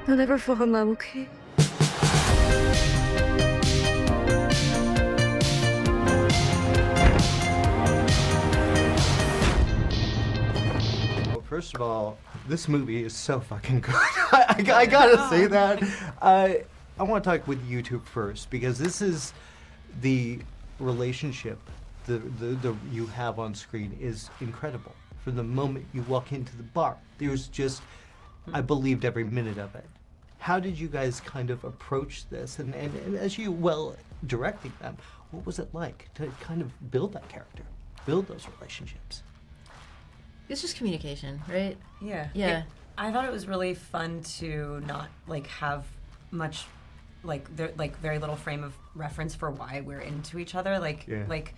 I'll never fall in love, okay? First of all, this movie is so fucking good. I gotta say that. I want to talk with you two first because this is the relationship the you have on screen is incredible. From the moment you walk into the bar, there's just, I believed every minute of it. How did you guys kind of approach this? And as you, well, directing them, what was it like to kind of build that character, build those relationships? It's just communication, right? Yeah. Yeah. I thought it was really fun to not like have much very little frame of reference for why we're into each other. Like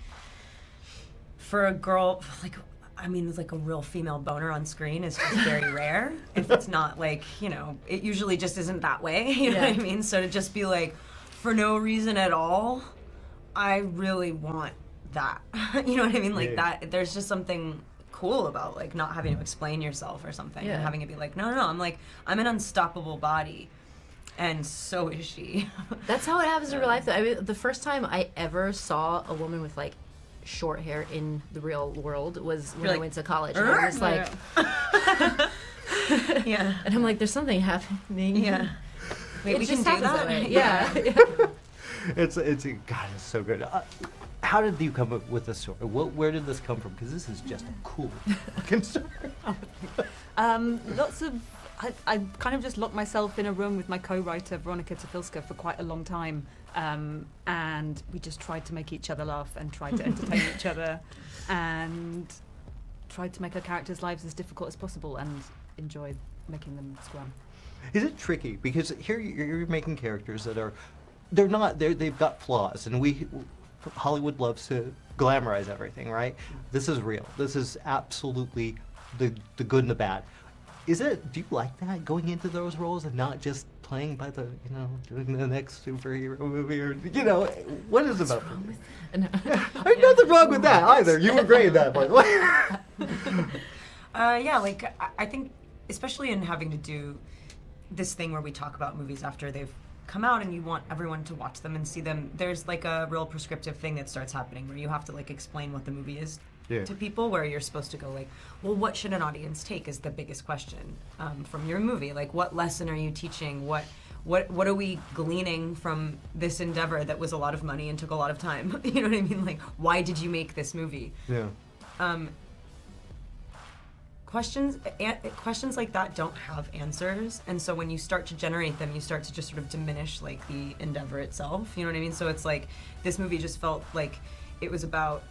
for a girl, like a real female boner on screen is just very rare. If it's not like, it usually just isn't that way. You know what I mean? So to just be like, for no reason at all, I really want that. You know what I mean? Like that, there's just something cool about like not having to explain yourself or something and having it be like, no, I'm an unstoppable body. And so is she. That's how it happens in real life. I mean, the first time I ever saw a woman with like short hair in the real world was when I went to college. And I was like, yeah. And I'm like, there's something happening. Yeah. Wait, we can do that? Yeah. It's God, it's so good. How did you come up with this story? Where did this come from? Because this is just a cool fucking story. I kind of just locked myself in a room with my co-writer Veronica Tafilska for quite a long time, and we just tried to make each other laugh and tried to entertain each other, and tried to make our characters' lives as difficult as possible and enjoy making them scrum. Is it tricky? Because here you're making characters that they've got flaws, and Hollywood loves to glamorize everything, right? This is real. This is absolutely the good and the bad. Do you like that, going into those roles and not just playing by the, doing the next superhero movie or, what is it about? There's nothing wrong with that either. You were great in that, by the way. I think, especially in having to do this thing where we talk about movies after they've come out and you want everyone to watch them and see them, there's like a real prescriptive thing that starts happening where you have to like explain what the movie is to people, where you're supposed to go like, well, what should an audience take is the biggest question from your movie. Like, what lesson are you teaching? What are we gleaning from this endeavor that was a lot of money and took a lot of time? You know what I mean? Like, why did you make this movie? Yeah. Questions like that don't have answers, and so when you start to generate them, you start to just sort of diminish like the endeavor itself. You know what I mean? So it's like this movie just felt like it was about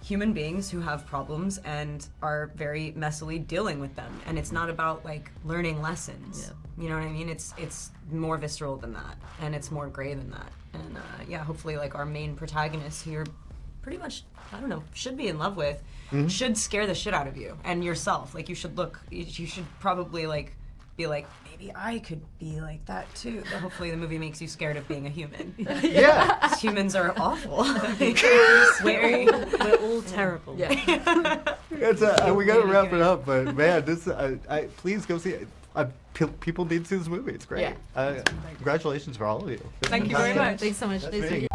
human beings who have problems and are very messily dealing with them, and it's not about like learning lessons. You know what I mean? It's more visceral than that, and it's more gray than that. And hopefully like our main protagonist, who you're pretty much, I don't know, should be in love with, should scare the shit out of you and yourself. Like you should probably like be like, maybe I could be like that too. But hopefully the movie makes you scared of being a human. Yeah. Humans are awful. We're all terrible. Yeah. We gotta wrap it up, but man, please go see it. People need to see this movie. It's great. Yeah. Congratulations for all of you. Thank you very much. Thanks so much. That's big.